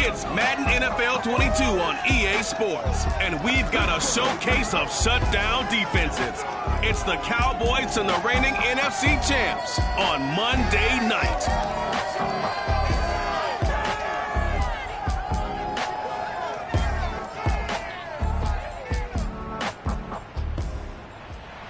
It's Madden NFL 22 on EA Sports, and we've got a showcase of shutdown defenses. It's the Cowboys and the reigning NFC champs on Monday night.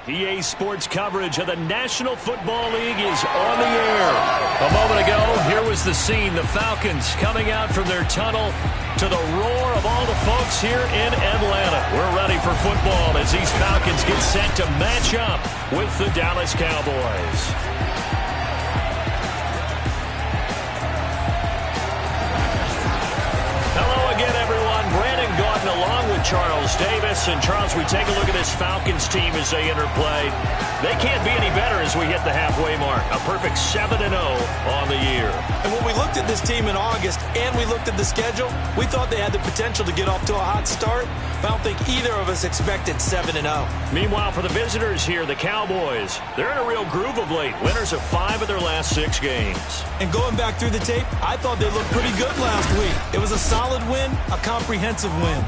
EA Sports coverage of the National Football League is on the air. A moment ago, here was the scene. The Falcons coming out from their tunnel to the roar of all the folks here in Atlanta. We're ready for football as these Falcons get set to match up with the Dallas Cowboys. Hello again, everyone. Brandon Gaudin along with Charles Davis. And Charles, we take a look at this Falcons team as they interplay. They can't be any better as we hit the halfway mark. A perfect 7-0 on the year. And when we looked at this team in August and we looked at the schedule, we thought they had the potential to get off to a hot start. But I don't think either of us expected 7-0. Meanwhile, for the visitors here, the Cowboys, they're in a real groove of late. Winners of 5 of their last 6 games. And going back through the tape, I thought they looked pretty good last week. It was a solid win, a comprehensive win.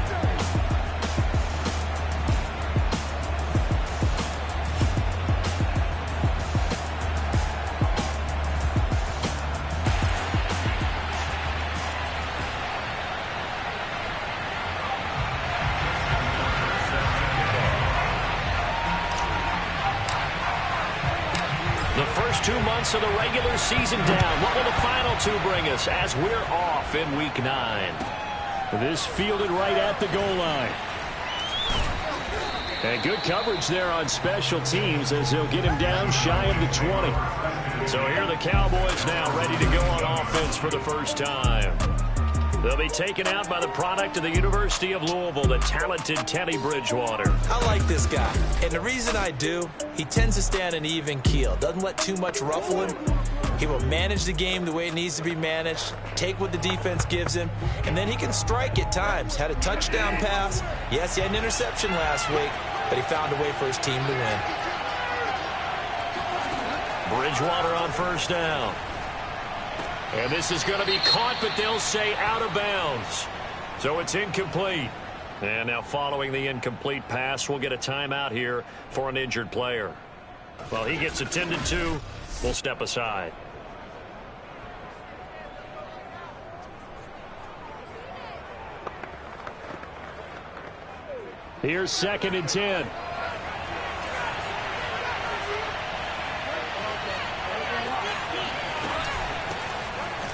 first 2 months of the regular season down. What will the final two bring us as we're off in Week 9? This fielded right at the goal line. And good coverage there on special teams as they'll get him down shy of the 20. So here are the Cowboys now ready to go on offense for the first time. They'll be taken out by the product of the University of Louisville, the talented Teddy Bridgewater. I like this guy, and the reason I do, he tends to stay on an even keel. Doesn't let too much ruffle him. He will manage the game the way it needs to be managed, take what the defense gives him, and then he can strike at times. Had a touchdown pass. Yes, he had an interception last week, but he found a way for his team to win. Bridgewater on first down. And this is going to be caught, but they'll say out of bounds. So it's incomplete. And now following the incomplete pass, we'll get a timeout here for an injured player. Well, he gets attended to. We'll step aside. Here's 2nd and 10.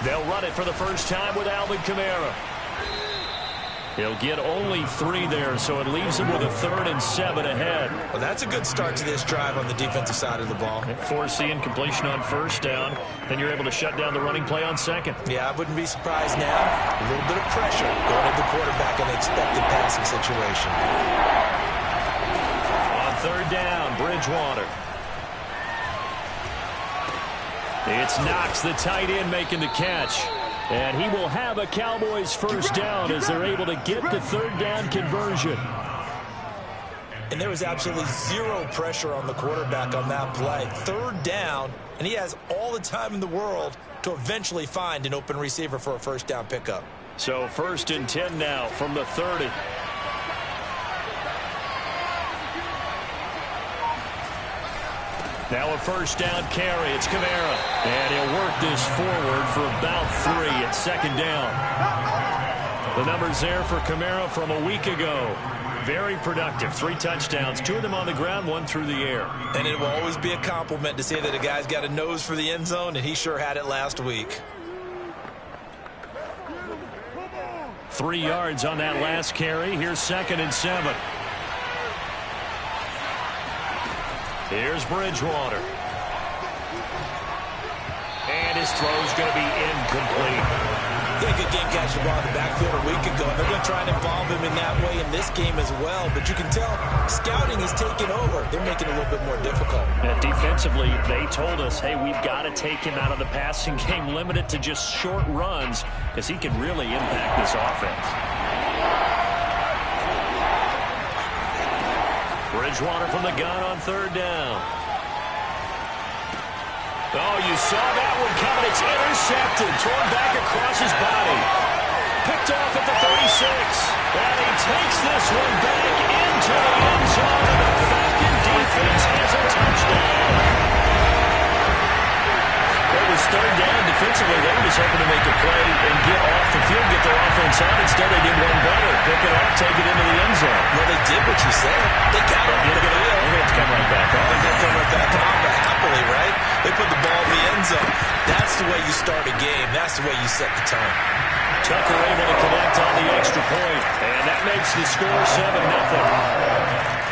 They'll run it for the first time with Alvin Kamara. He'll get only 3 there, so it leaves him with a 3rd and 7 ahead. Well, that's a good start to this drive on the defensive side of the ball. Force the incompletion on first down, then you're able to shut down the running play on 2nd. Yeah, I wouldn't be surprised now. A little bit of pressure going at the quarterback in the expected passing situation. On 3rd down, Bridgewater. It's Knox, the tight end, making the catch. And he will have a Cowboys first down as they're able to get the 3rd down conversion. And there was absolutely zero pressure on the quarterback on that play. 3rd down, and he has all the time in the world to eventually find an open receiver for a first down pickup. So 1st and 10 now from the 30. Now a first down carry. It's Kamara. And he'll work this forward for about 3 at 2nd down. The numbers there for Kamara from a week ago. Very productive. 3 touchdowns, 2 of them on the ground, 1 through the air. And it will always be a compliment to say that a guy's got a nose for the end zone, and he sure had it last week. 3 yards on that last carry. Here's 2nd and 7. Here's Bridgewater. And his throw's going to be incomplete. He had a good game catching the ball in the backfield a week ago. They're going to try and involve him in that way in this game as well. But you can tell scouting is taking over. They're making it a little bit more difficult. Defensively, they told us, hey, we've got to take him out of the passing game, limit it to just short runs, because he can really impact this offense. Bridgewater from the gun on 3rd down. Oh, you saw that one coming. It's intercepted. Thrown back across his body. Picked off at the 36. And he takes this one back into the end zone. And the Falcon defense has a touchdown. It was 3rd down. Defensively, they were just hoping to make a play and get off the field, get their offense out. Instead, they did one better. Pick it off, take it into the end zone. Well, they did what you said. They got it. They're going to come right back on. They're going to come right back on, but happily, right? They put the ball in the end zone. That's the way you start a game. That's the way you set the tone. Tucker able to connect on the extra point, and that makes the score 7-0.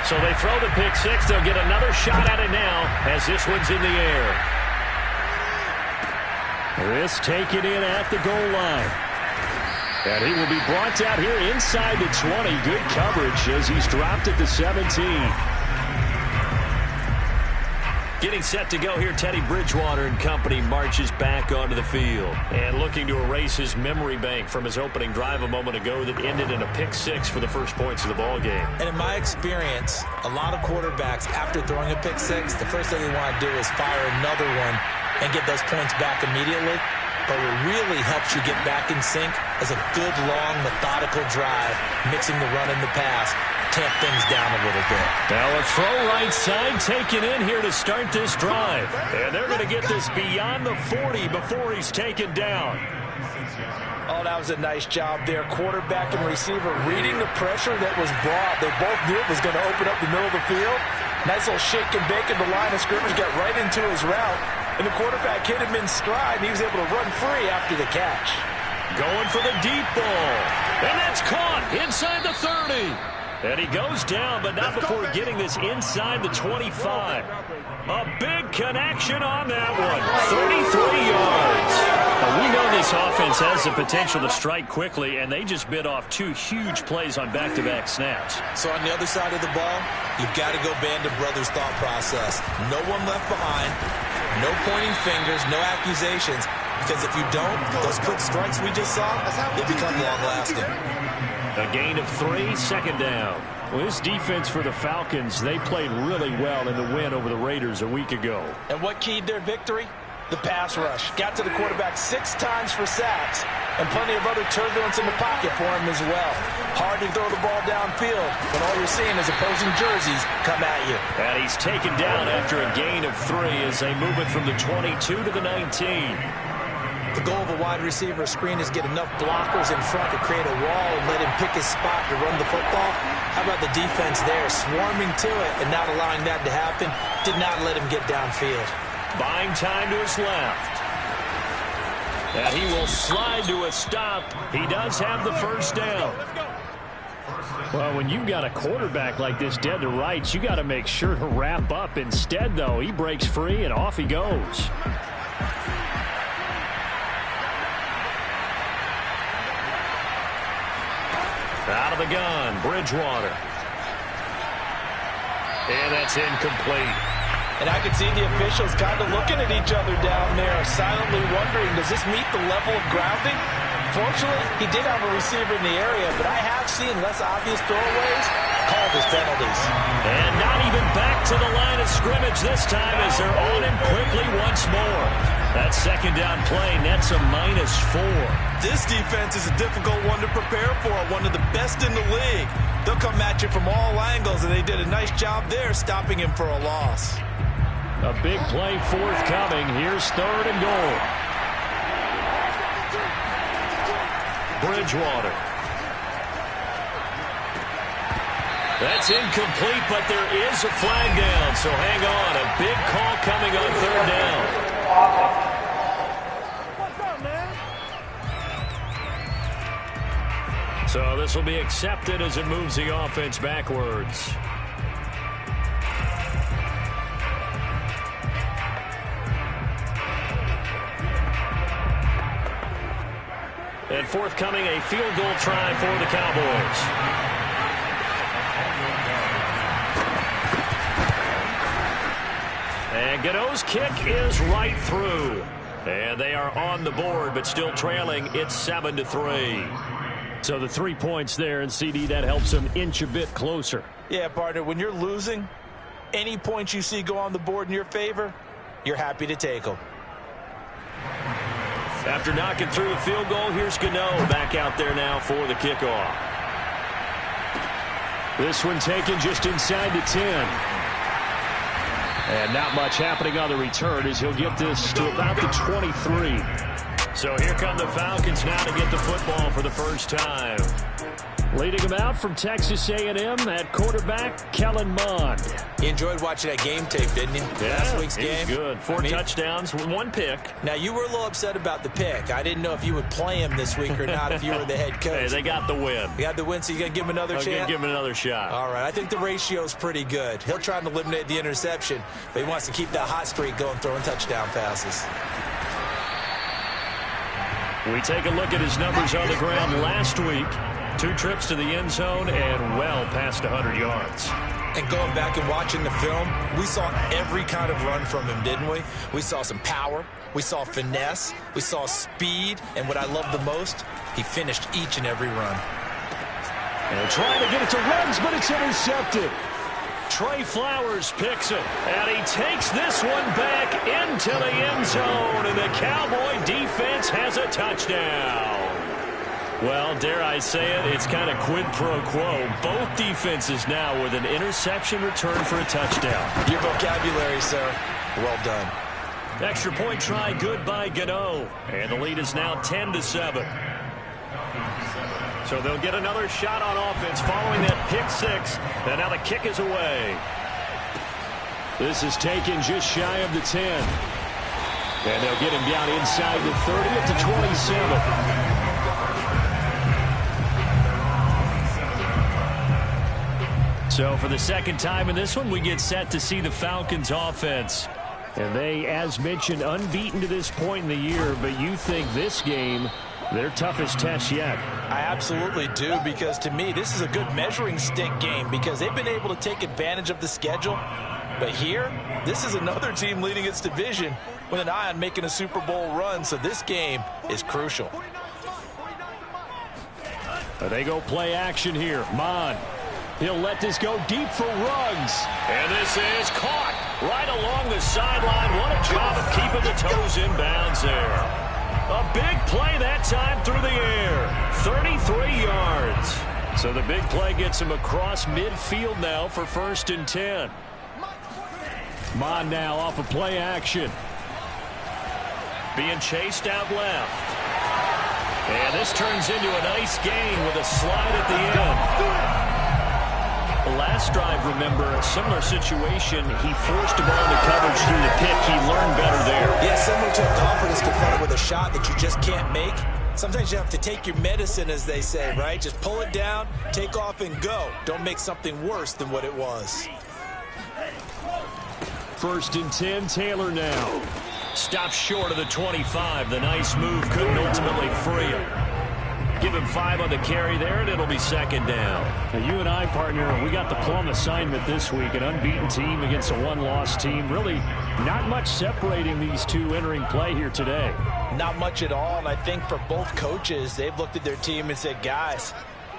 So they throw the pick 6. They'll get another shot at it now as this one's in the air. This taken in at the goal line. And he will be brought down here inside the 20. Good coverage as he's dropped at the 17. Getting set to go here, Teddy Bridgewater and company marches back onto the field. And looking to erase his memory bank from his opening drive a moment ago that ended in a pick 6 for the first points of the ball game. And in my experience, a lot of quarterbacks, after throwing a pick 6, the first thing they want to do is fire another one and get those points back immediately. But what really helps you get back in sync is a good, long, methodical drive, mixing the run and the pass, tamp things down a little bit. Now a throw right side taken in here to start this drive. And they're going to get this beyond the 40 before he's taken down. Oh, that was a nice job there. Quarterback and receiver reading the pressure that was brought. They both knew it was going to open up the middle of the field. Nice little shake and bake in the line of scrimmage, got right into his route. And the quarterback hit him in stride, and he was able to run free after the catch. Going for the deep ball. And that's caught inside the 30. And he goes down, but not before getting this inside the 25. A big connection on that one. 33 yards. Now, we know this offense has the potential to strike quickly, and they just bit off 2 huge plays on back-to-back snaps. So on the other side of the ball, you've got to go Band of Brothers thought process. No one left behind. No pointing fingers, no accusations. Because if you don't, those quick strikes we just saw, they become long-lasting. A gain of 3, second down. Well, this defense for the Falcons, they played really well in the win over the Raiders a week ago. And what keyed their victory? The pass rush. Got to the quarterback 6 times for sacks, and plenty of other turbulence in the pocket for him as well. Hard to throw the ball downfield when all you're seeing is opposing jerseys come at you. And he's taken down after a gain of 3 as they move it from the 22 to the 19. The goal of a wide receiver screen is get enough blockers in front to create a wall and let him pick his spot to run the football. How about the defense there, swarming to it and not allowing that to happen? Did not let him get downfield. Buying time to his left. And he will slide to a stop. He does have the first down. Well, when you've got a quarterback like this dead to rights, you got to make sure to wrap up. Instead, though, he breaks free and off he goes. Out of the gun, Bridgewater. And that's incomplete. And I could see the officials kind of looking at each other down there, silently wondering, does this meet the level of grounding? Fortunately, he did have a receiver in the area, but I have seen less obvious throwaways called as penalties. And not even back to the line of scrimmage this time as they're on him quickly once more. That second down play nets a -4. This defense is a difficult one to prepare for, one of the best in the league. They'll come at you from all angles, and they did a nice job there stopping him for a loss. A big play forthcoming. Here's 3rd and goal. Bridgewater. That's incomplete, but there is a flag down, so hang on. A big call coming on 3rd down. What's up, man? So this will be accepted as it moves the offense backwards. And forthcoming, a field goal try for the Cowboys. And Gano's kick is right through. And they are on the board, but still trailing. It's 7-3. So the 3 points there, and CD, that helps them inch a bit closer. Yeah, partner, when you're losing, any points you see go on the board in your favor, you're happy to take them. After knocking through a field goal, here's Gano back out there now for the kickoff. This one taken just inside the 10. And not much happening on the return as he'll get this to about the 23. So here come the Falcons now to get the football for the first time. Leading them out from Texas A&M at quarterback, Kellen Mond. He enjoyed watching that game tape, didn't he? Yeah, Last week's game. Good. 4 touchdowns, 1 pick. Now, you were a little upset about the pick. I didn't know if you would play him this week or not if you were the head coach. Hey, they got the win. You got the win, so you're going to give him another chance? I'm going to give him another shot. All right. I think the ratio's pretty good. He'll try to eliminate the interception, but he wants to keep that hot streak going, throwing touchdown passes. We take a look at his numbers on the ground last week. 2 trips to the end zone and well past 100 yards. And going back and watching the film, we saw every kind of run from him, didn't we? We saw some power. We saw finesse. We saw speed. And what I love the most, he finished each and every run. And trying to get it to runs, but it's intercepted. Trey Flowers picks it, and he takes this one back into the end zone, and the Cowboy defense has a touchdown. Well, dare I say it, it's kind of quid pro quo. Both defenses now with an interception return for a touchdown. Your vocabulary, sir. Well done. Extra point try good by Gano, and the lead is now 10-7. So they'll get another shot on offense following that pick six. And now the kick is away. This is taken just shy of the 10. And they'll get him down inside the 30 at the 27. So for the second time in this one, we get set to see the Falcons offense. And they, as mentioned, unbeaten to this point in the year. But you think this game, their toughest test yet? I absolutely do, because to me, this is a good measuring stick game because they've been able to take advantage of the schedule. But here, this is another team leading its division with an eye on making a Super Bowl run. So this game is crucial. They go play action here. Mon. He'll let this go deep for Ruggs. And this is caught right along the sideline. What a job of keeping the toes in bounds there. A big play that time through the air. 33 yards. So the big play gets him across midfield now for 1st and 10. Mon now off of play action. Being chased out left. And this turns into a nice gain with a slide at the end. The last drive, remember, a similar situation. He forced a ball into coverage through the pick. He learned better there. Yeah, similar to a golfer that's confronted with a shot that you just can't make. Sometimes you have to take your medicine, as they say, right? Just pull it down, take off, and go. Don't make something worse than what it was. 1st and 10, Taylor now. Stops short of the 25. The nice move couldn't ultimately free him. Give him 5 on the carry there, and it'll be 2nd down. Now, you and I, partner, we got the plum assignment this week. An unbeaten team against a one-loss team. Really not much separating these two entering play here today. Not much at all, and I think for both coaches, they've looked at their team and said, guys,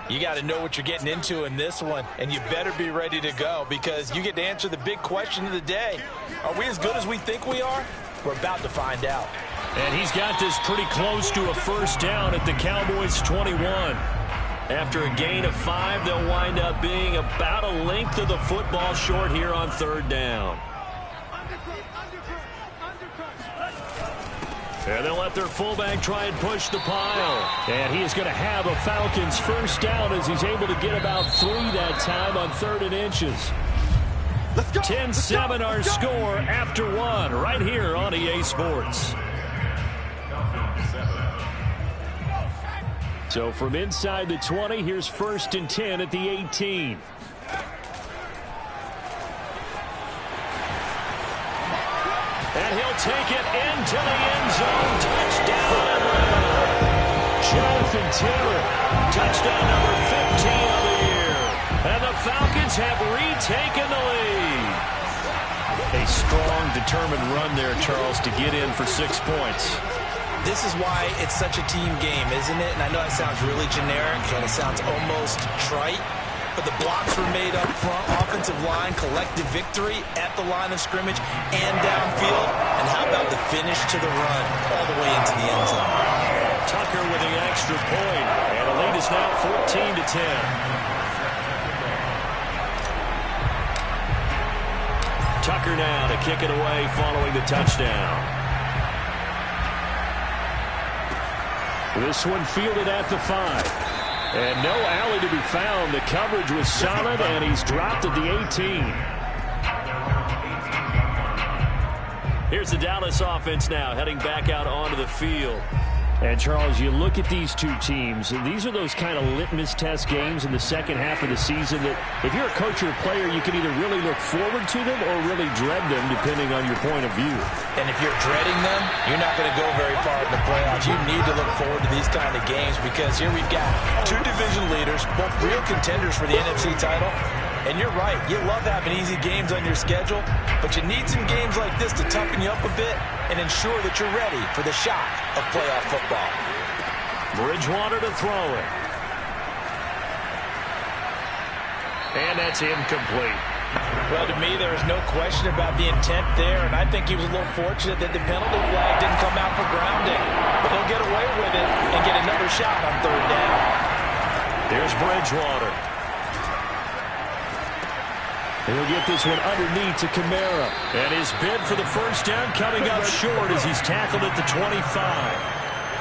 you got to know what you're getting into in this one, and you better be ready to go because you get to answer the big question of the day. Are we as good as we think we are? We're about to find out. And he's got this pretty close to a 1st down at the Cowboys' 21. After a gain of 5, they'll wind up being about a length of the football short here on 3rd down. And they'll let their fullback try and push the pile. And he is going to have a Falcons 1st down as he's able to get about 3 that time on 3rd and inches. 10-7 our score after 1 right here on EA Sports. So from inside the 20, here's 1st and 10 at the 18. And he'll take it into the end zone. Touchdown. Jonathan Taylor. Touchdown number 15 of the year. And the Falcons have retaken the lead. A strong, determined run there, Charles, to get in for 6 points. This is why it's such a team game, isn't it? And I know it sounds really generic and it sounds almost trite, but the blocks were made up front, offensive line, collective victory at the line of scrimmage and downfield. And how about the finish to the run all the way into the end zone? Tucker with the extra point, and the lead is now 14-10. Tucker now to kick it away following the touchdown. This one fielded at the 5. And no alley to be found. The coverage was solid, and he's dropped at the 18. Here's the Dallas offense now heading back out onto the field. And, Charles, you look at these two teams, and these are those kind of litmus test games in the second half of the season that if you're a coach or a player, you can either really look forward to them or really dread them, depending on your point of view. And if you're dreading them, you're not going to go very far in the playoffs. You need to look forward to these kind of games because here we've got 2 division leaders, both real contenders for the NFC title. And you're right, you love having easy games on your schedule, but you need some games like this to toughen you up a bit and ensure that you're ready for the shock of playoff football. Bridgewater to throw it. And that's incomplete. Well, to me, there is no question about the intent there, and I think he was a little fortunate that the penalty flag didn't come out for grounding. But he'll get away with it and get another shot on 3rd down. There's Bridgewater. He'll get this one underneath to Kamara. And his bid for the 1st down coming up short as he's tackled at the 25.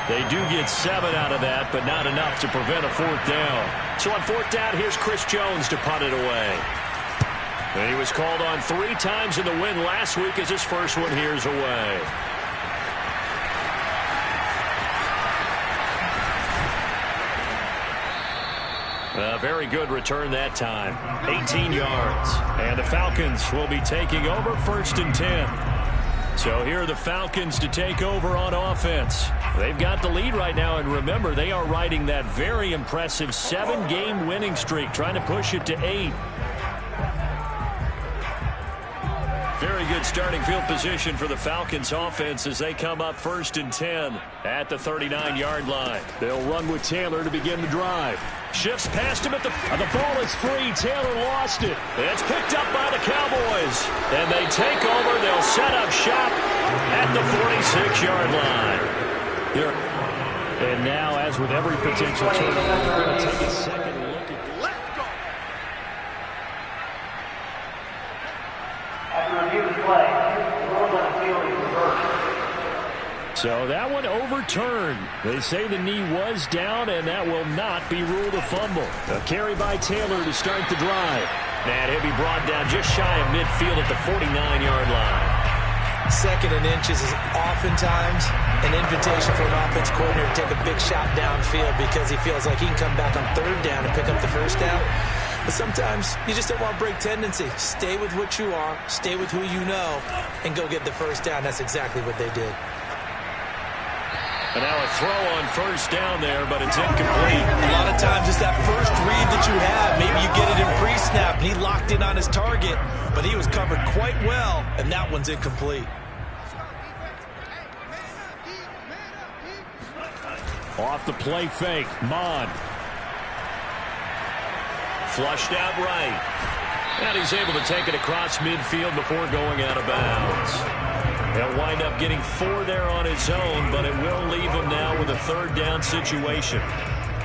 They do get 7 out of that, but not enough to prevent a 4th down. So on 4th down, here's Chris Jones to punt it away. And he was called on 3 times in the win last week as his first one here's away. A very good return that time. 18 yards. And the Falcons will be taking over 1st and 10. So here are the Falcons to take over on offense. They've got the lead right now, and remember, they are riding that very impressive 7-game winning streak, trying to push it to 8. Very good starting field position for the Falcons offense as they come up 1st and 10 at the 39-yard line. They'll run with Taylor to begin the drive. Shifts past him at the ball is free. Taylor lost it. It's picked up by the Cowboys. And they take over. They'll set up shop at the 46-yard line. And now, as with every potential turnover, they're going to take a second look at this. Let's go. After review of play, rules on the field is reversed. So that one overturned. They say the knee was down, and that will not be ruled a fumble. A carry by Taylor to start the drive. And he'll be brought down just shy of midfield at the 49-yard line. 2nd and inches is oftentimes an invitation for an offense coordinator to take a big shot downfield because he feels like he can come back on 3rd down and pick up the 1st down. But sometimes you just don't want to break tendency. Stay with what you are, stay with who you know, and go get the 1st down. That's exactly what they did. And now a throw on 1st down there, but it's incomplete. A lot of times it's that first read that you have. Maybe you get it in pre-snap, and he locked in on his target, but he was covered quite well, and that one's incomplete. Off the play fake, Mon. Flushed out right. And he's able to take it across midfield before going out of bounds. He'll wind up getting 4 there on his own, but it will leave him now with a 3rd down situation.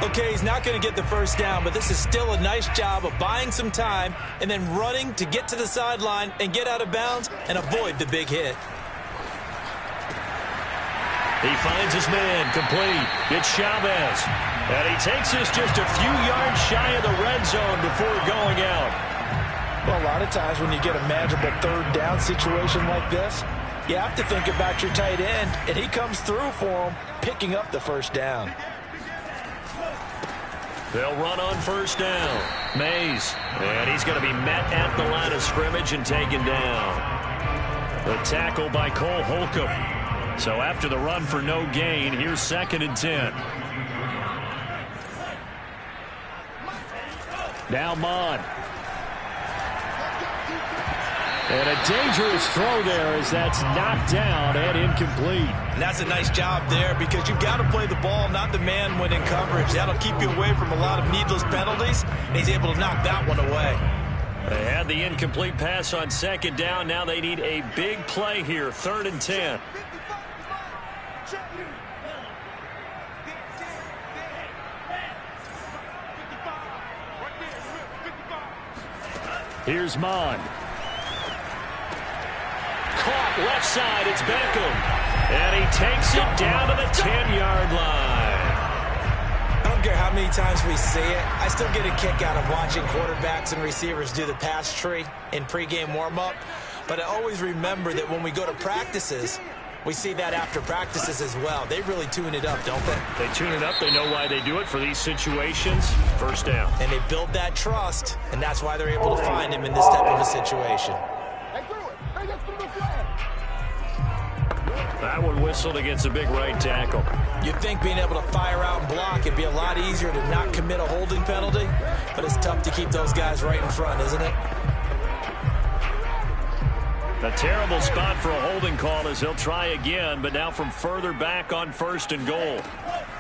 Okay, he's not going to get the 1st down, but this is still a nice job of buying some time and then running to get to the sideline and get out of bounds and avoid the big hit. He finds his man, complete. It's Chavez. And he takes this just a few yards shy of the red zone before going out. Well, a lot of times when you get a manageable 3rd down situation like this, you have to think about your tight end, and he comes through for him, picking up the 1st down. They'll run on 1st down. Mays. And he's going to be met at the line of scrimmage and taken down. The tackle by Cole Holcomb. So after the run for no gain, here's 2nd and 10. Now Mon. And a dangerous throw there as that's knocked down and incomplete. And that's a nice job there because you've got to play the ball, not the man when in coverage. That'll keep you away from a lot of needless penalties, and he's able to knock that one away. They had the incomplete pass on 2nd down. Now they need a big play here, 3rd and 10. Here's Mon. Caught left side, it's Beckham. And he takes it down to the 10-yard line. I don't care how many times we see it. I still get a kick out of watching quarterbacks and receivers do the pass tree in pregame warm-up. But I always remember that when we go to practices, we see that after practices as well. They really tune it up, don't they? They tune it up. They know why they do it for these situations. 1st down. And they build that trust, and that's why they're able to find him in this type of a situation. That one whistled against a big right tackle. You'd think being able to fire out and block it'd be a lot easier to not commit a holding penalty, but it's tough to keep those guys right in front, isn't it? A terrible spot for a holding call as he'll try again, but now from further back on 1st and goal.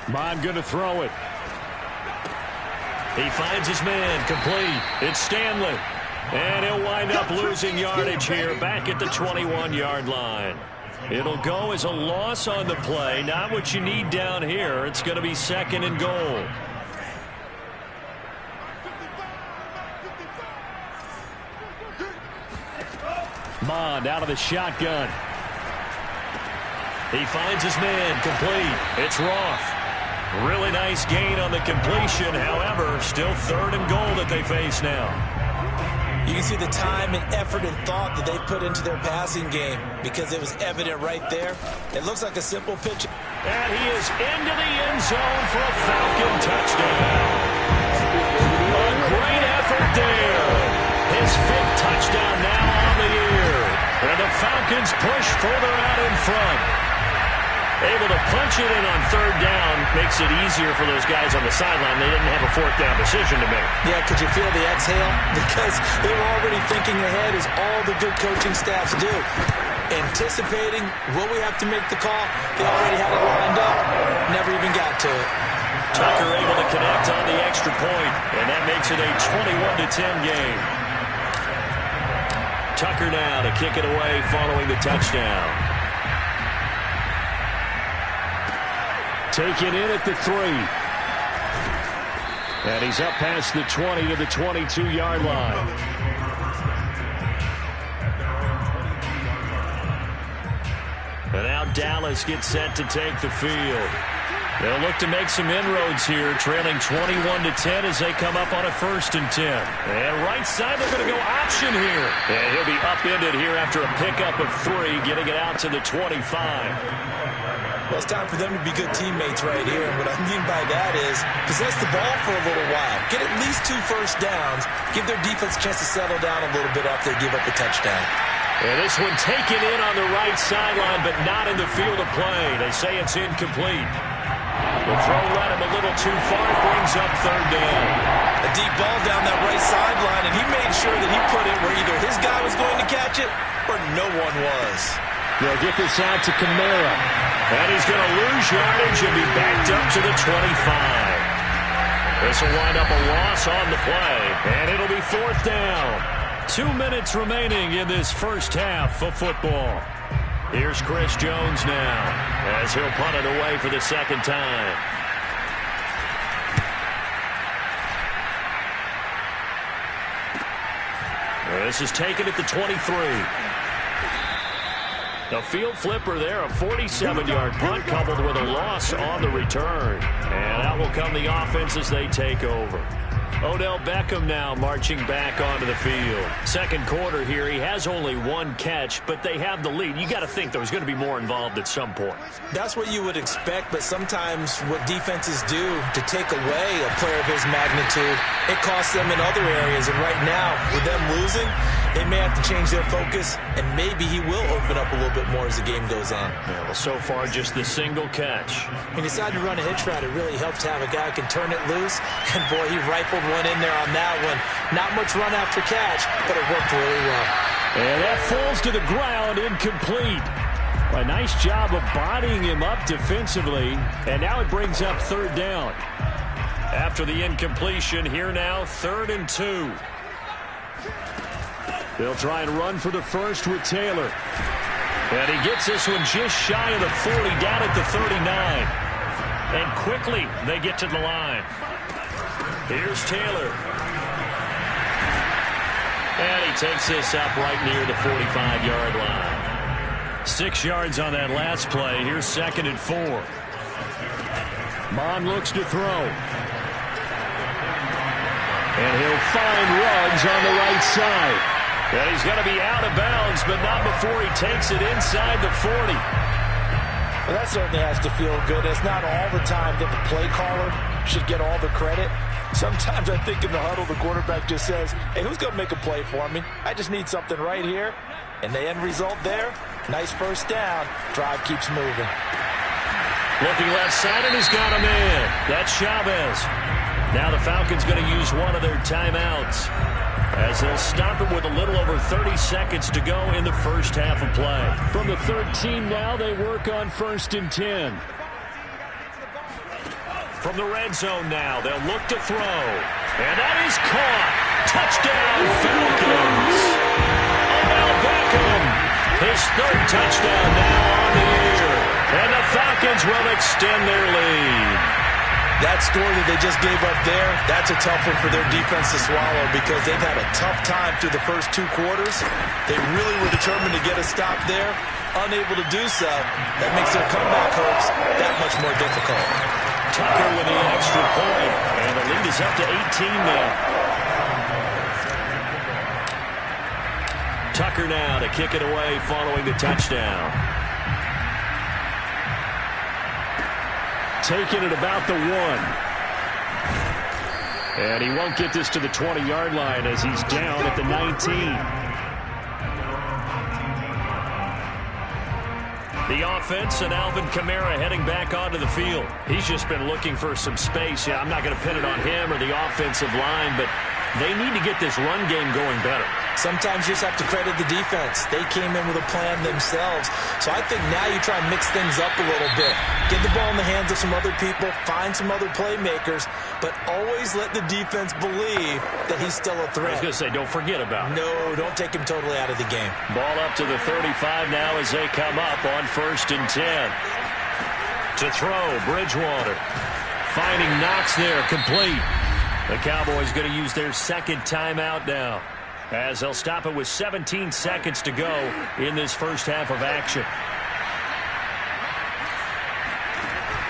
Mon going to throw it. He finds his man, complete. It's Stanley. And he'll wind up losing yardage here back at the 21-yard line. It'll go as a loss on the play. Not what you need down here. It's going to be 2nd and goal. Mond out of the shotgun. He finds his man, complete. It's Roth. Really nice gain on the completion. However, still 3rd and goal that they face now. You can see the time and effort and thought that they put into their passing game because it was evident right there. It looks like a simple pitch. And he is into the end zone for a Falcon touchdown. A great effort there. His 5th touchdown now on the year. And the Falcons push further out in front. Able to punch it in on 3rd down makes it easier for those guys on the sideline. They didn't have a 4th down decision to make. Yeah, could you feel the exhale? Because they were already thinking ahead, as all the good coaching staffs do. Anticipating, will we have to make the call? They already had it lined up. Never even got to it. Tucker able to connect on the extra point, and that makes it a 21-10 game. Tucker now to kick it away following the touchdown. Taken in at the 3. And he's up past the 20 to the 22-yard line. And now Dallas gets set to take the field. They'll look to make some inroads here, trailing 21-10 as they come up on a 1st and 10. And right side, they're going to go option here. And he'll be upended here after a pickup of 3, getting it out to the 25. Well, it's time for them to be good teammates right here. And what I mean by that is possess the ball for a little while. Get at least 2 first downs. Give their defense a chance to settle down a little bit after they give up a touchdown. And this one taken in on the right sideline, but not in the field of play. They say it's incomplete. The throw led him a little too far. It brings up 3rd down. A deep ball down that right sideline, and he made sure that he put it where either his guy was going to catch it or no one was. They'll get this out to Kamara. And he's going to lose yardage and be backed up to the 25. This will wind up a loss on the play, and it'll be 4th down. 2 minutes remaining in this first half of football. Here's Chris Jones now as he'll punt it away for the 2nd time. This is taken at the 23. The field flipper there, a 47-yard punt coupled with a loss on the return. And out will come the offense as they take over. Odell Beckham now marching back onto the field. 2nd quarter here, he has only 1 catch, but they have the lead. You got to think there's going to be more involved at some point. That's what you would expect, but sometimes what defenses do to take away a player of his magnitude, it costs them in other areas. And right now, with them losing, they may have to change their focus, and maybe he will open up a little bit more as the game goes on. Yeah, well, so far, just the single catch. When he decided to run a hitch route, it really helps to have a guy who can turn it loose. And, boy, he rifled one in there on that one. Not much run after catch, but it worked really well. And that falls to the ground, incomplete. A nice job of bodying him up defensively. And now it brings up 3rd down. After the incompletion, here now, 3rd and 2. They'll try and run for the 1st with Taylor. And he gets this one just shy of the 40, down at the 39. And quickly, they get to the line. Here's Taylor. And he takes this up right near the 45-yard line. 6 yards on that last play. Here's 2nd and 4. Mon looks to throw. And he'll find Ruggs on the right side. And he's going to be out of bounds, but not before he takes it inside the 40. Well, that certainly has to feel good. It's not all the time that the play caller should get all the credit. Sometimes I think in the huddle, the quarterback just says, hey, who's going to make a play for me? I just need something right here. And the end result there, nice 1st down. Drive keeps moving. Looking left side, and he's got a man. That's Chavez. Now the Falcons going to use one of their timeouts, as they'll stop it with a little over 30 seconds to go in the first half of play. From the 13 now, they work on 1st and 10. From the red zone now, they'll look to throw. And that is caught. Touchdown, Falcons. Odell Beckham, his 3rd touchdown now on the year. And the Falcons will extend their lead. That score that they just gave up there, that's a tough one for their defense to swallow because they've had a tough time through the first 2 quarters. They really were determined to get a stop there. Unable to do so, that makes their comeback hopes that much more difficult. Tucker with the extra point, and the lead is up to 18 now. Tucker now to kick it away following the touchdown. Taking it about the 1. And he won't get this to the 20-yard line as he's down at the 19. The offense and Alvin Kamara heading back onto the field. He's just been looking for some space. Yeah, I'm not going to pin it on him or the offensive line, but they need to get this run game going better. Sometimes you just have to credit the defense. They came in with a plan themselves. So I think now you try and mix things up a little bit. Get the ball in the hands of some other people, find some other playmakers, but always let the defense believe that he's still a threat. I was going to say, don't forget about it. No, don't take him totally out of the game. Ball up to the 35 now as they come up on 1st and 10. To throw, Bridgewater. Finding Knox there, complete. The Cowboys going to use their second timeout now, as they'll stop it with 17 seconds to go in this first half of action.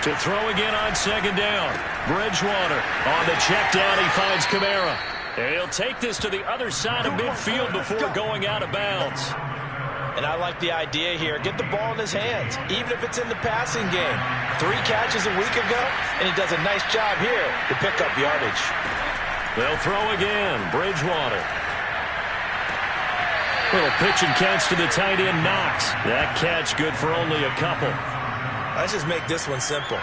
To throw again on 2nd down. Bridgewater on the check down. He finds Kamara. And he'll take this to the other side of midfield before going out of bounds. And I like the idea here. Get the ball in his hands, even if it's in the passing game. 3 catches a week ago, and he does a nice job here to pick up yardage. They'll throw again. Bridgewater. Little pitch and catch to the tight end, Knox. That catch good for only a couple. Let's just make this one simple.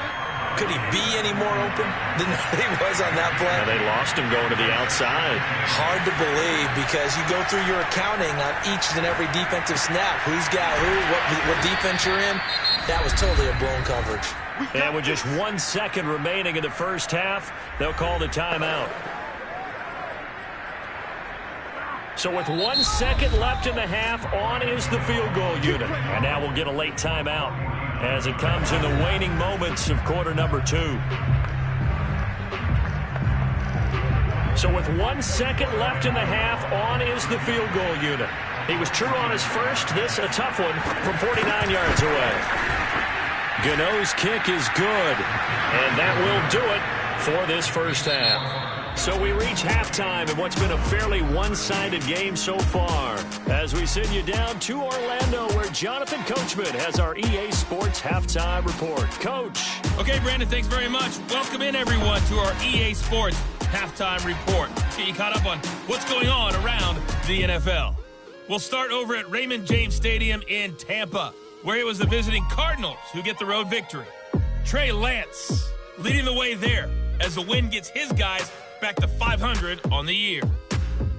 Could he be any more open than he was on that play? Yeah, they lost him going to the outside. Hard to believe because you go through your accounting on each and every defensive snap. Who's got who, what defense you're in. That was totally a blown coverage. And with just 1 second remaining in the first half, they'll call the timeout. So with 1 second left in the half, on is the field goal unit. And now we'll get a late timeout as it comes in the waning moments of quarter number 2. So with 1 second left in the half, on is the field goal unit. He was true on his first. This a tough one from 49 yards away. Gano's kick is good, and that will do it for this first half. So we reach halftime in what's been a fairly one-sided game so far, as we send you down to Orlando, where Jonathan Coachman has our EA Sports Halftime Report. Coach. Okay, Brandon, thanks very much. Welcome in, everyone, to our EA Sports Halftime Report. Get you caught up on what's going on around the NFL. We'll start over at Raymond James Stadium in Tampa, where it was the visiting Cardinals who get the road victory. Trey Lance leading the way there as the win gets his guys back to 500 on the year.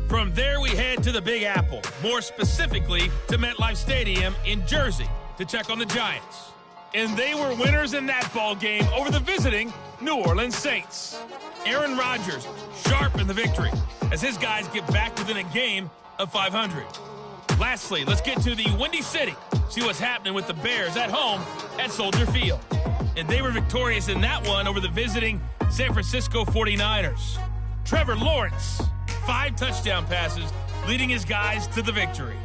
From there, we head to the Big Apple, more specifically to MetLife Stadium in Jersey to check on the Giants. And they were winners in that ball game over the visiting New Orleans Saints. Aaron Rodgers sharp in the victory as his guys get back within a game of 500. Lastly, let's get to the Windy City, see what's happening with the Bears at home at Soldier Field. And they were victorious in that one over the visiting San Francisco 49ers. Trevor Lawrence, 5 touchdown passes, leading his guys to the victory.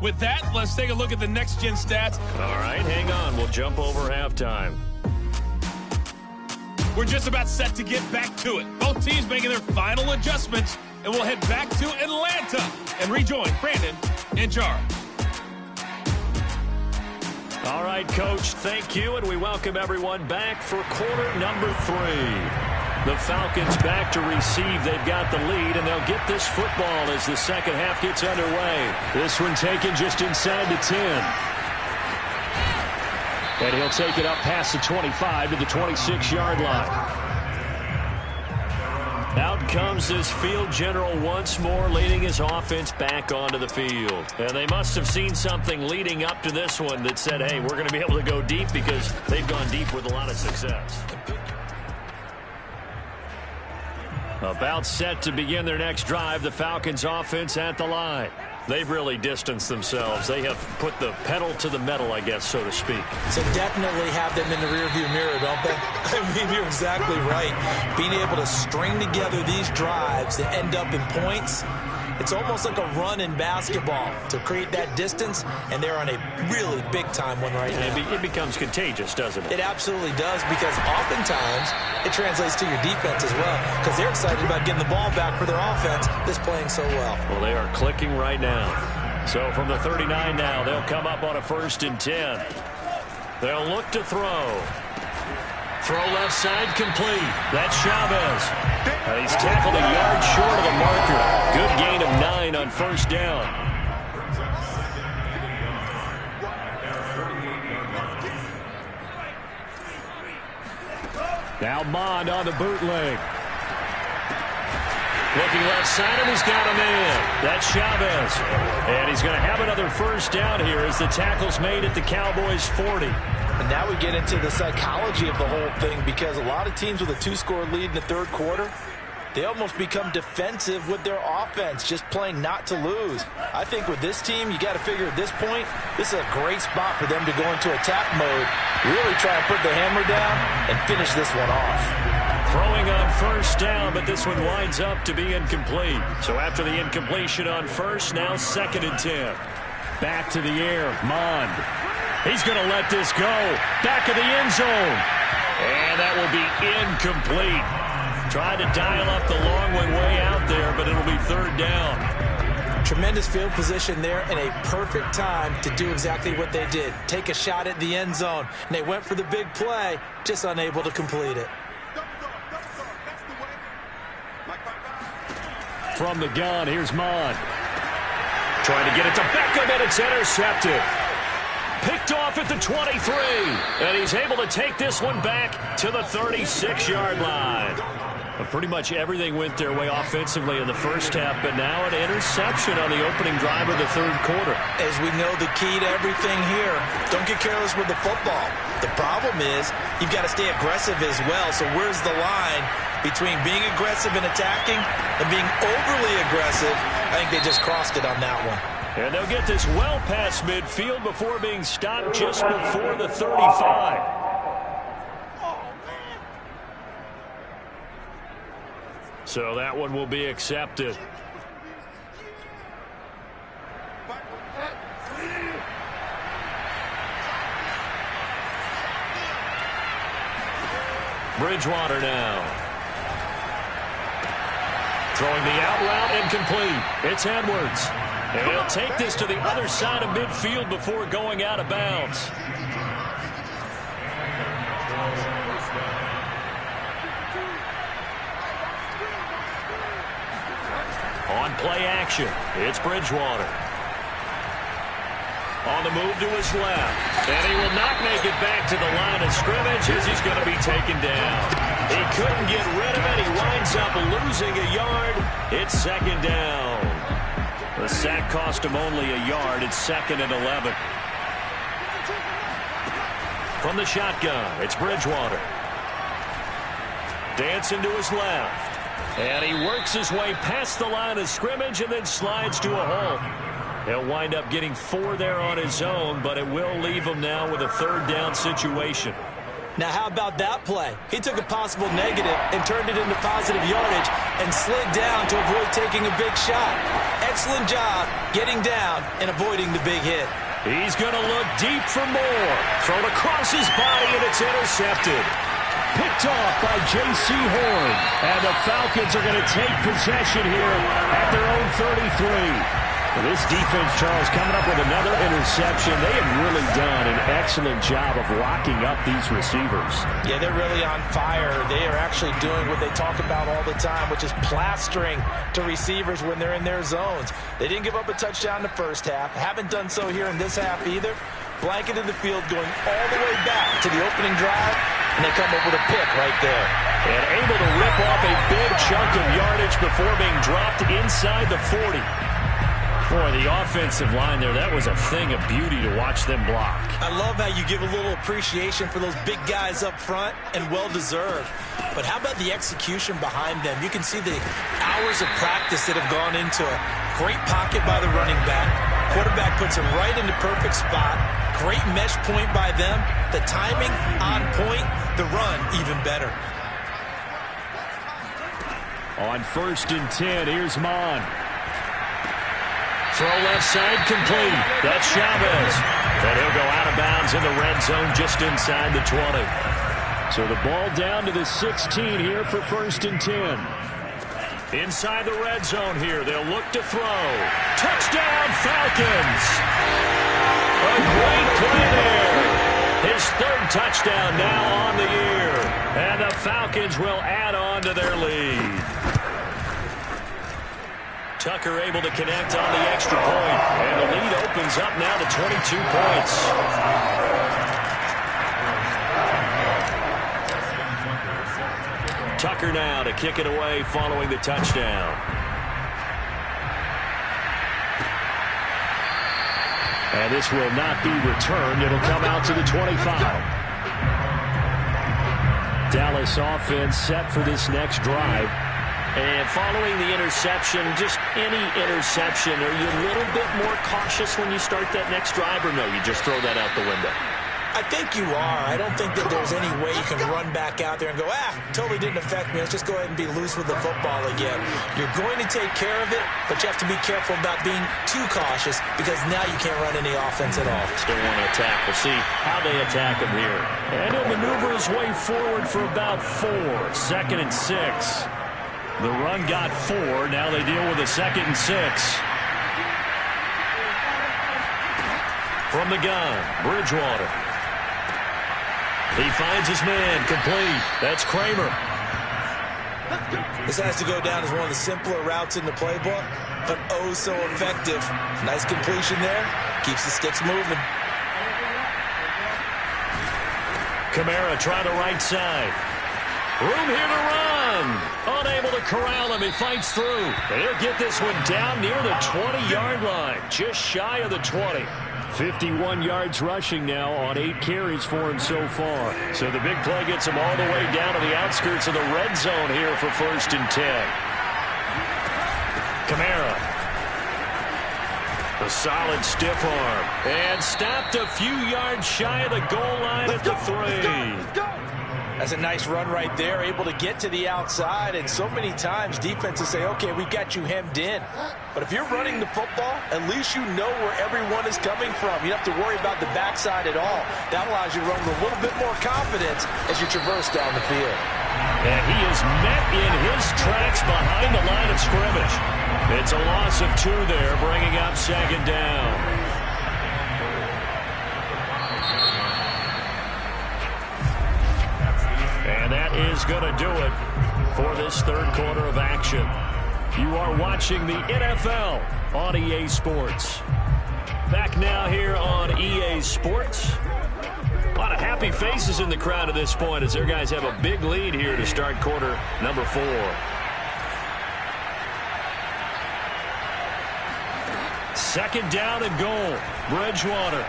With that, let's take a look at the next-gen stats. All right, hang on. We'll jump over halftime. We're just about set to get back to it. Both teams making their final adjustments, and we'll head back to Atlanta and rejoin Brandon and Charles. All right, Coach, thank you, and we welcome everyone back for quarter number 3. The Falcons back to receive. They've got the lead, and they'll get this football as the second half gets underway. This one taken just inside the 10. And he'll take it up past the 25 to the 26-yard line. Out comes this field general once more, leading his offense back onto the field. And they must have seen something leading up to this one that said, hey, we're going to be able to go deep, because they've gone deep with a lot of success. About set to begin their next drive, the Falcons offense at the line. They've really distanced themselves. They have put the pedal to the metal, I guess, so to speak. So definitely have them in the rearview mirror, don't they? I mean, you're exactly right. Being able to string together these drives that end up in points, it's almost like a run in basketball to create that distance, and they're on a really big-time one right now. It becomes contagious, doesn't it? It absolutely does, because oftentimes it translates to your defense as well, because they're excited about getting the ball back for their offense that's playing so well. Well, they are clicking right now. So from the 39 now, they'll come up on a 1st and 10. They'll look to throw. Throw left side complete. That's Chavez. And he's tackled a yard short of the marker. Good gain of 9 on 1st down. Now Mond on the bootleg. Looking left side, and he's got a man. That's Chavez. And he's going to have another 1st down here as the tackle's made at the Cowboys' 40. And now we get into the psychology of the whole thing, because a lot of teams with a 2-score lead in the 3rd quarter, they almost become defensive with their offense, just playing not to lose. I think with this team, you got to figure at this point, this is a great spot for them to go into attack mode, really try and put the hammer down and finish this one off. Throwing on 1st down, but this one winds up to be incomplete. So after the incompletion on 1st, now 2nd and 10. Back to the air, Mond. He's going to let this go. Back of the end zone. And that will be incomplete. Tried to dial up the long one way out there, but it'll be 3rd down. Tremendous field position there, and a perfect time to do exactly what they did. Take a shot at the end zone. And they went for the big play, just unable to complete it. From the gun, here's Mond. Trying to get it to Beckham, and it's intercepted. Picked off at the 23, and he's able to take this one back to the 36-yard line. But pretty much everything went their way offensively in the 1st half, but now an interception on the opening drive of the 3rd quarter. As we know, the key to everything here, don't get careless with the football. The problem is you've got to stay aggressive as well, so where's the line between being aggressive and attacking and being overly aggressive? I think they just crossed it on that one. And they'll get this well past midfield before being stopped just before the 35. So that one will be accepted. Bridgewater now. Throwing the out route incomplete. It's Edwards. And he'll take this to the other side of midfield before going out of bounds. On play action, it's Bridgewater. On the move to his left. And he will not make it back to the line of scrimmage as he's going to be taken down. He couldn't get rid of it. He winds up losing a yard. It's 2nd down. The sack cost him only a yard. It's 2nd and 11. From the shotgun, it's Bridgewater. Dancing to his left. And he works his way past the line of scrimmage and then slides to a hole. He'll wind up getting 4 there on his own, but it will leave him now with a 3rd down situation. Now, how about that play? He took a possible negative and turned it into positive yardage and slid down to avoid taking a big shot. Excellent job getting down and avoiding the big hit. He's going to look deep for more. Thrown across his body, and it's intercepted. Picked off by J.C. Horn. And the Falcons are going to take possession here at their own 33. Well, this defense, Charles, coming up with another interception. They have really done an excellent job of locking up these receivers. Yeah, they're really on fire. They are actually doing what they talk about all the time, which is plastering to receivers when they're in their zones. They didn't give up a touchdown in the 1st half. Haven't done so here in this half either. Blanketed the field going all the way back to the opening drive, and they come up with a pick right there. And able to rip off a big chunk of yardage before being dropped inside the 40. Boy, the offensive line there, that was a thing of beauty to watch them block. I love how you give a little appreciation for those big guys up front, and well-deserved. But how about the execution behind them? You can see the hours of practice that have gone into it. Great pocket by the running back. Quarterback puts him right in the perfect spot. Great mesh point by them. The timing on point. The run even better. On 1st and 10, here's Mon. Throw left side complete. That's Chavez. And he'll go out of bounds in the red zone just inside the 20. So the ball down to the 16 here for 1st and 10. Inside the red zone here, they'll look to throw. Touchdown, Falcons! A great play there. His 3rd touchdown now on the year. And the Falcons will add on to their lead. Tucker able to connect on the extra point. And the lead opens up now to 22 points. Tucker now to kick it away following the touchdown. And this will not be returned. It'll come out to the 25. Dallas offense set for this next drive. And following the interception, just any interception, are you a little bit more cautious when you start that next drive, or no, you just throw that out the window? I think you are. I don't think that there's any way you can run back out there and go, totally didn't affect me. Let's just go ahead and be loose with the football again. You're going to take care of it, but you have to be careful about being too cautious because now you can't run any offense at all. Still want to attack. We'll see how they attack him here. And he'll maneuver his way forward for about 4. 2nd and 6. The run got 4. Now they deal with a 2nd and 6. From the gun, Bridgewater. He finds his man, complete. That's Kramer. This has to go down as one of the simpler routes in the playbook, but oh so effective. Nice completion there. Keeps the sticks moving. Kamara trying the right side. Room here to run. Unable to corral him. He fights through. He'll get this one down near the 20-yard line. Just shy of the 20. 51 yards rushing now on 8 carries for him so far. So the big play gets him all the way down to the outskirts of the red zone here for 1st and 10. Kamara. A solid stiff arm. And stopped a few yards shy of the goal line at the 3. That's a nice run right there, able to get to the outside, and so many times defenses say, okay, we got you hemmed in. But if you're running the football, at least you know where everyone is coming from. You don't have to worry about the backside at all. That allows you to run with a little bit more confidence as you traverse down the field. And he is met in his tracks behind the line of scrimmage. It's a loss of 2 there, bringing up 2nd down. And that is going to do it for this 3rd quarter of action. You are watching the NFL on EA Sports. Back now here on EA Sports. A lot of happy faces in the crowd at this point as their guys have a big lead here to start quarter number 4. Second down and goal. Bridgewater.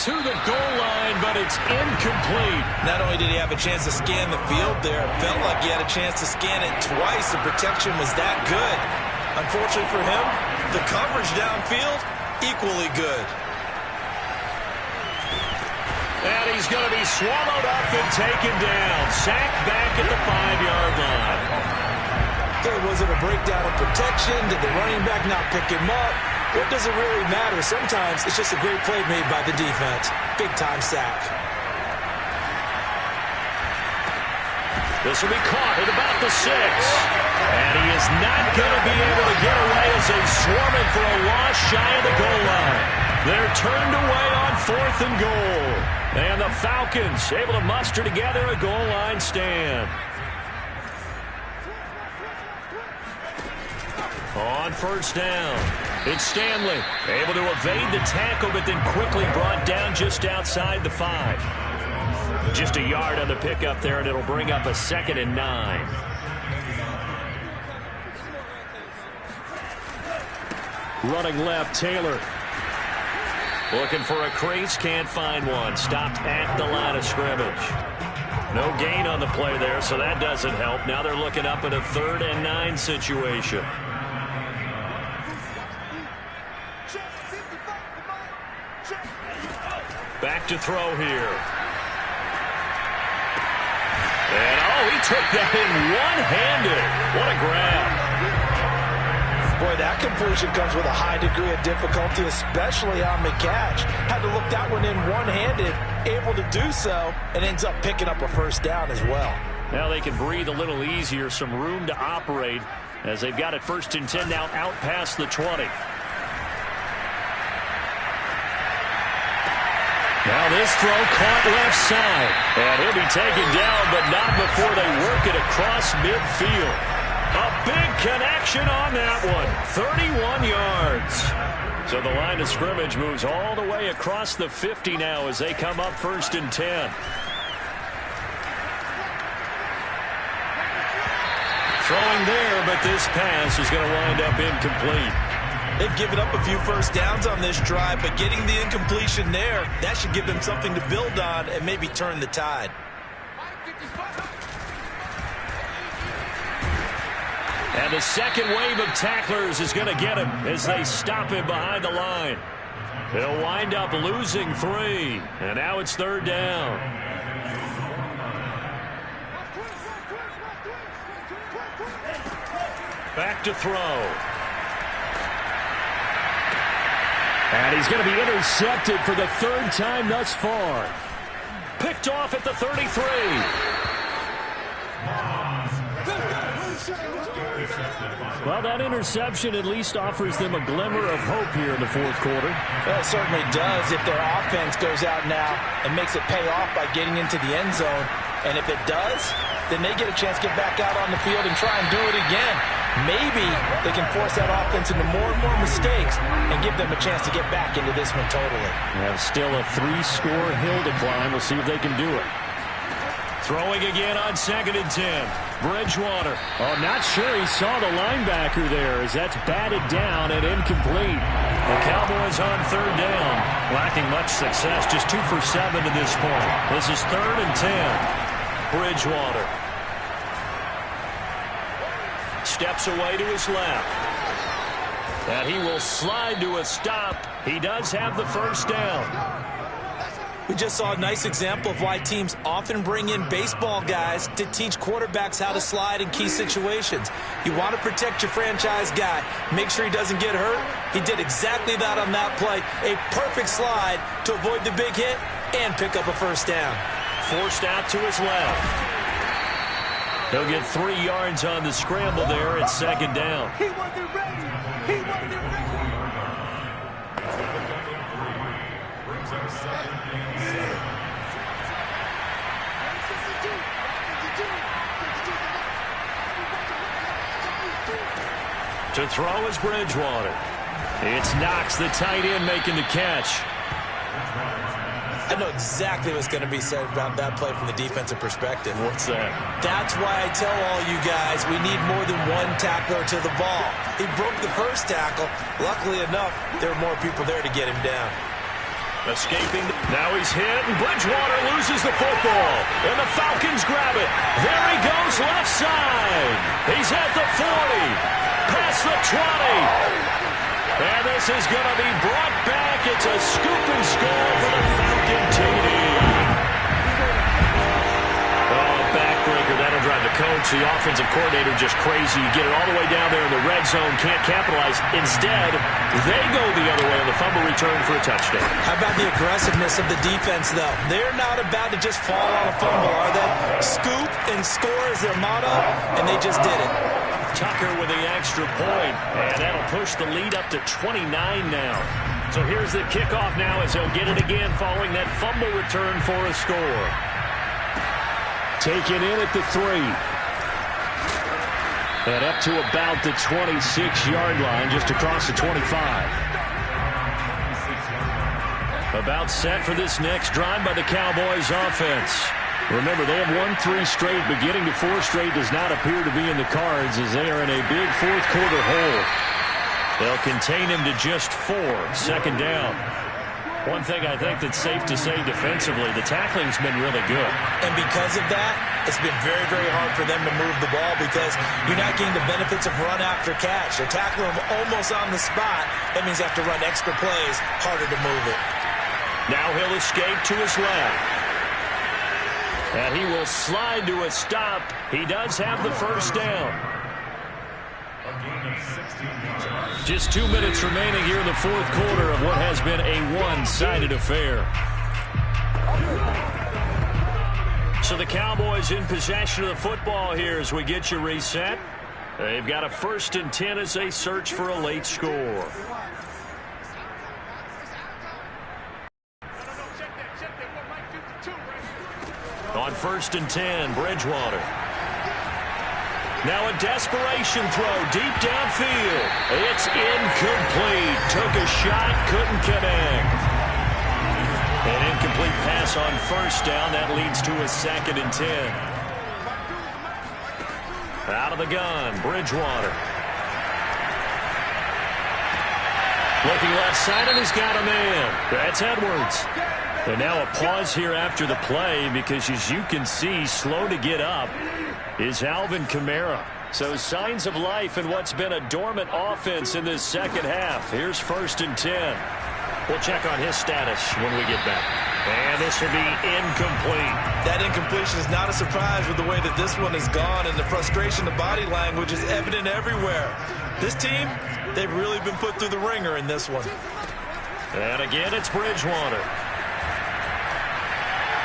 To the goal line, but it's incomplete. Not only did he have a chance to scan the field there, it felt like he had a chance to scan it twice. The protection was that good. Unfortunately for him, the coverage downfield, equally good. And he's going to be swallowed up and taken down. Sacked back at the 5-yard line. Okay, was it a breakdown of protection? Did the running back not pick him up? What does it really matter? Sometimes it's just a great play made by the defense. Big-time sack. This will be caught at about the 6. And he is not going to be able to get away as they swarm him for a loss shy of the goal line. They're turned away on 4th and goal. And the Falcons able to muster together a goal line stand. On 1st down, it's Stanley, able to evade the tackle, but then quickly brought down just outside the 5. Just a yard on the pickup there, and it'll bring up a 2nd and 9. Running left, Taylor. Looking for a crease, can't find one. Stopped at the line of scrimmage. No gain on the play there, so that doesn't help. Now they're looking up at a 3rd and 9 situation. Back to throw here. And, he took that in one-handed. What a grab. Boy, that completion comes with a high degree of difficulty, especially on the catch. Had to look that one in one-handed, able to do so, and ends up picking up a first down as well. Now they can breathe a little easier, some room to operate as they've got it 1st and 10 now out past the 20. Now this throw caught left side. And he'll be taken down, but not before they work it across midfield. A big connection on that one. 31 yards. So the line of scrimmage moves all the way across the 50 now as they come up 1st and 10. Throwing there, but this pass is going to wind up incomplete. They've given up a few first downs on this drive, but getting the incompletion there, that should give them something to build on and maybe turn the tide. And the second wave of tacklers is going to get him as they stop him behind the line. They'll wind up losing 3, and now it's 3rd down. Back to throw. And he's going to be intercepted for the 3rd time thus far. Picked off at the 33. Well, that interception at least offers them a glimmer of hope here in the 4th quarter. Well, it certainly does if their offense goes out now and makes it pay off by getting into the end zone. And if it does, then they get a chance to get back out on the field and try and do it again. Maybe they can force that offense into more and more mistakes and give them a chance to get back into this one totally. They have still a 3-score hill to climb. We'll see if they can do it. Throwing again on 2nd and 10. Bridgewater. Oh, not sure he saw the linebacker there as that's batted down and incomplete. The Cowboys on 3rd down. Lacking much success, just 2 for 7 to this point. This is 3rd and 10. Bridgewater. Steps away to his left. And he will slide to a stop. He does have the first down. We just saw a nice example of why teams often bring in baseball guys to teach quarterbacks how to slide in key situations. You want to protect your franchise guy. Make sure he doesn't get hurt. He did exactly that on that play. A perfect slide to avoid the big hit and pick up a first down. Forced out to his left. He'll get 3 yards on the scramble there at 2nd down. He wasn't ready. He wasn't ready. To throw is Bridgewater. It's Knox, the tight end, making the catch. I know exactly what's going to be said about that play from the defensive perspective. What's that? That's why I tell all you guys we need more than one tackler to the ball. He broke the first tackle. Luckily enough, there were more people there to get him down. Escaping. Now he's hit, and Bridgewater loses the football. And the Falcons grab it. There he goes left side. He's at the 40. Past the 20. And this is going to be brought back. It's a scoop and score for the Falcon TD. Oh, backbreaker. That'll drive the coach, the offensive coordinator, just crazy. You get it all the way down there in the red zone. Can't capitalize. Instead, they go the other way on the fumble return for a touchdown. How about the aggressiveness of the defense, though? They're not about to just fall on a fumble, are they? Scoop and score is their motto, and they just did it. Tucker with the extra point, and that'll push the lead up to 29 now. So here's the kickoff now as they'll get it again following that fumble return for a score. Taken in at the 3. And up to about the 26-yard line, just across the 25. About set for this next drive by the Cowboys offense. Remember, they have won 3 straight, but getting to 4 straight does not appear to be in the cards as they are in a big 4th quarter hole. They'll contain him to just 4. 2nd down. One thing I think that's safe to say defensively, the tackling's been really good. And because of that, it's been very, very hard for them to move the ball because you're not getting the benefits of run after catch. They're tackling them almost on the spot. That means they have to run extra plays, harder to move it. Now he'll escape to his left. And he will slide to a stop. He does have the first down. Just 2 minutes remaining here in the fourth quarter of what has been a one-sided affair. So the Cowboys in possession of the football here as we get you reset. They've got a 1st and 10 as they search for a late score. On 1st and 10, Bridgewater. Now a desperation throw deep downfield. It's incomplete. Took a shot, couldn't connect. An incomplete pass on 1st down. That leads to a 2nd and 10. Out of the gun, Bridgewater. Looking left side, and he's got a man. That's Edwards. And now a pause here after the play because, as you can see, slow to get up is Alvin Kamara. So signs of life in what's been a dormant offense in this second half. Here's 1st and 10. We'll check on his status when we get back. And this will be incomplete. That incompletion is not a surprise with the way that this one has gone, and the frustration, the body language is evident everywhere. This team, they've really been put through the ringer in this one. And again, it's Bridgewater.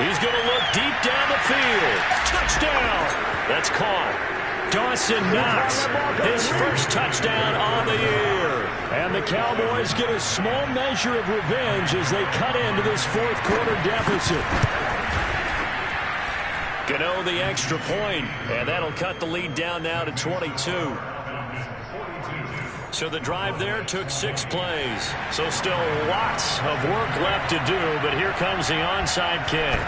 He's going to look deep down the field. Touchdown. That's caught. Dawson Knox, his first touchdown on the year. And the Cowboys get a small measure of revenge as they cut into this fourth quarter deficit. Gano the extra point, and that'll cut the lead down now to 22. So the drive there took 6 plays. So still lots of work left to do, but here comes the onside kick.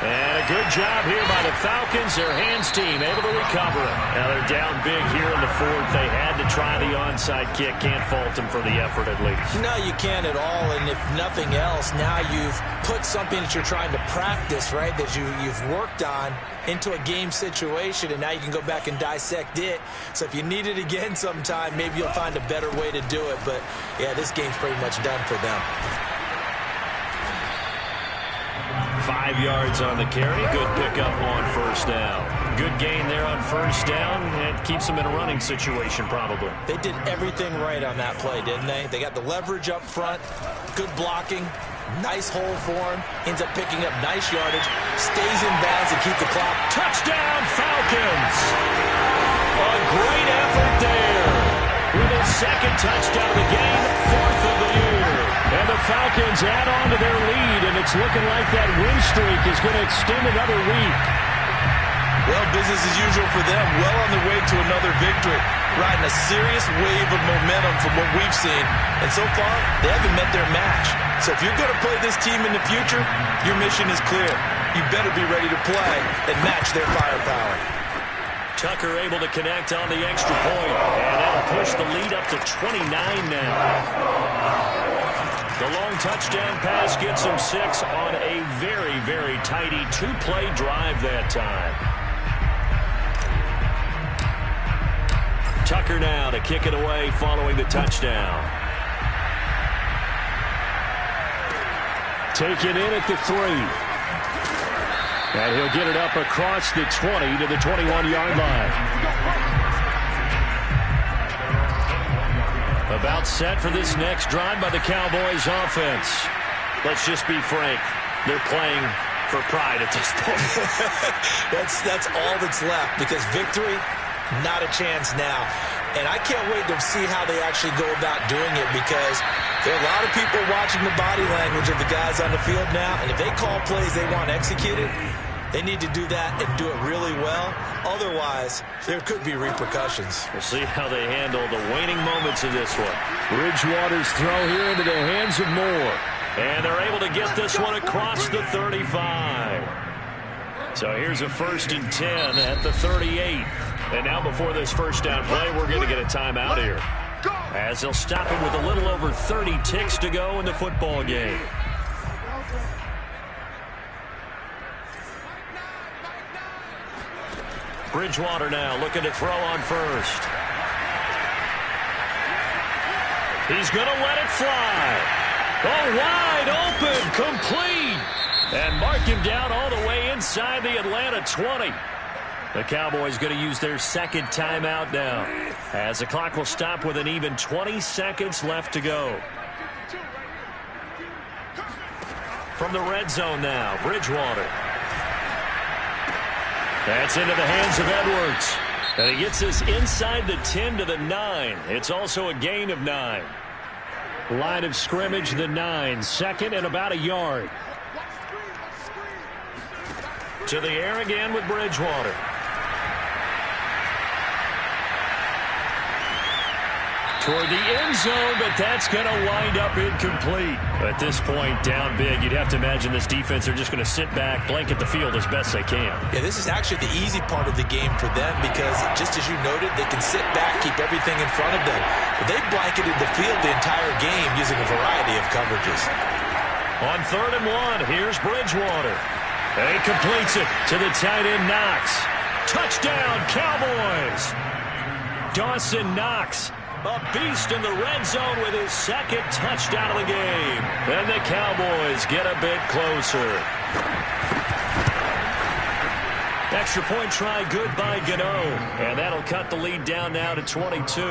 And a good job here by the Falcons. Their hands team able to recover it. Now they're down big here in the fourth. They had to try the onside kick. Can't fault them for the effort at least. No, you can't at all. And if nothing else, now you've put something that you're trying to practice, right, that you've worked on into a game situation, and now you can go back and dissect it. So if you need it again sometime, maybe you'll find a better way to do it. But, yeah, this game's pretty much done for them. 5 yards on the carry. Good pickup on 1st down. Good gain there on 1st down. It keeps them in a running situation probably. They did everything right on that play, didn't they? They got the leverage up front, good blocking, nice hole for him, ends up picking up nice yardage, stays in bounds and keep the clock. Touchdown Falcons! A great effort there. With his 2nd touchdown of the game, 4th of the year. And the Falcons add on to their lead, and it's looking like that win streak is going to extend another week. Well, business as usual for them. Well on their way to another victory. Riding a serious wave of momentum from what we've seen. And so far, they haven't met their match. So if you're going to play this team in the future, your mission is clear. You better be ready to play and match their firepower. Tucker able to connect on the extra point, and that'll push the lead up to 29 now. The long touchdown pass gets him 6 on a very, very tidy 2-play drive that time. Tucker now to kick it away following the touchdown. Taken in at the 3. And he'll get it up across the 20 to the 21-yard line. About set for this next drive by the Cowboys offense. Let's just be frank. They're playing for pride at this point. That's all that's left because victory, not a chance now. And I can't wait to see how they actually go about doing it because there are a lot of people watching the body language of the guys on the field now. And if they call plays they want executed, they need to do that and do it really well. Otherwise, there could be repercussions. We'll see how they handle the waning moments of this one. Bridgewater's throw here into the hands of Moore. And they're able to get this one across the 35. So here's a 1st and 10 at the 38. And now before this 1st down play, we're going to get a timeout here. as they'll stop him with a little over 30 ticks to go in the football game. Bridgewater now looking to throw on first. He's going to let it fly. Oh, wide open, complete. And mark him down all the way inside the Atlanta 20. The Cowboys going to use their second timeout now, as the clock will stop with an even 20 seconds left to go. From the red zone now, Bridgewater. That's into the hands of Edwards. And he gets this inside the 10 to the 9. It's also a gain of 9. Line of scrimmage, the 9. Second and about a yard. To the air again with Bridgewater. Toward the end zone, but that's going to wind up incomplete. At this point, down big, you'd have to imagine this defense are just going to sit back, blanket the field as best they can. Yeah, this is actually the easy part of the game for them because, just as you noted, they can sit back, keep everything in front of them. But they've blanketed the field the entire game using a variety of coverages. On 3rd and 1, here's Bridgewater. He completes it to the tight end, Knox. Touchdown, Cowboys! Dawson Knox, a beast in the red zone with his second touchdown of the game. And the Cowboys get a bit closer. Extra point try good by Gano. And that'll cut the lead down now to 22.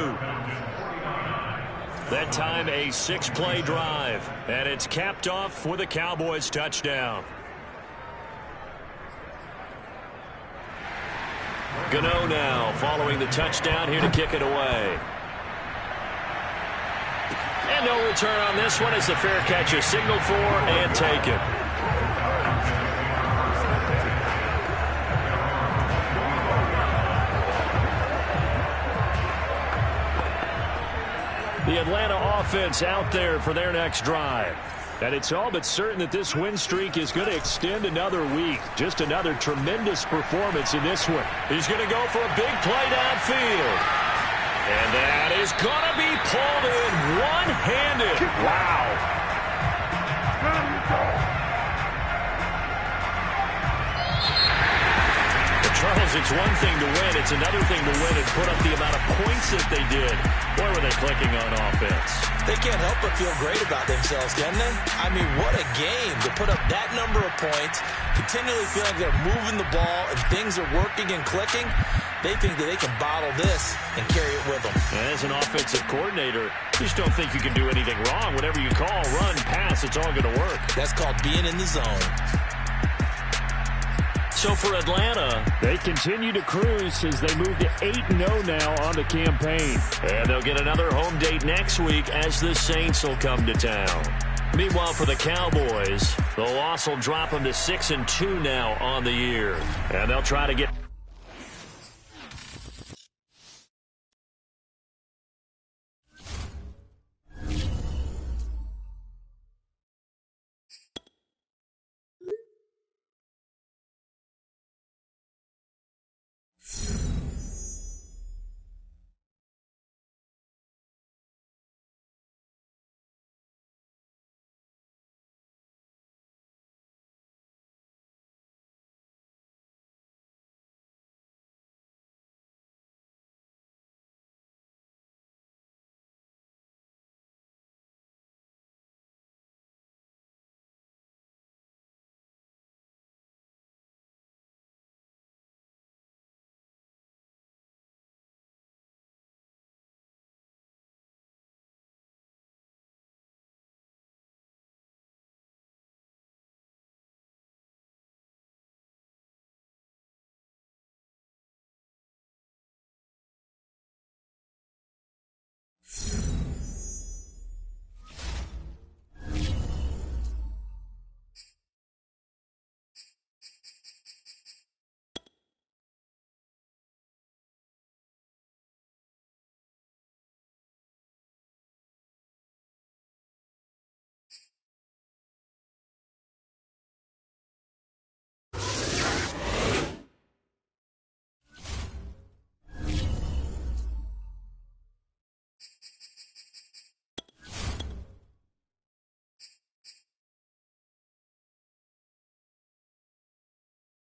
That time a 6-play drive. And it's capped off with a Cowboys touchdown. Gano now following the touchdown here to kick it away. And no return on this one as the fair catch is signaled for and taken. The Atlanta offense out there for their next drive. And it's all but certain that this win streak is going to extend another week. Just another tremendous performance in this one. He's going to go for a big play downfield. And that is going to be pulled in one-handed. Wow. Charles, it's one thing to win. It's another thing to win and put up the amount of points that they did. Boy, were they clicking on offense. They can't help but feel great about themselves, can they? I mean, what a game to put up that number of points, continually feel like they're moving the ball and things are working and clicking. They think that they can bottle this and carry it with them. And as an offensive coordinator, you just don't think you can do anything wrong. Whatever you call, run, pass, it's all going to work. That's called being in the zone. So for Atlanta, they continue to cruise as they move to 8-0 now on the campaign. And they'll get another home date next week as the Saints will come to town. Meanwhile, for the Cowboys, the loss will drop them to 6-2 now on the year. And they'll try to get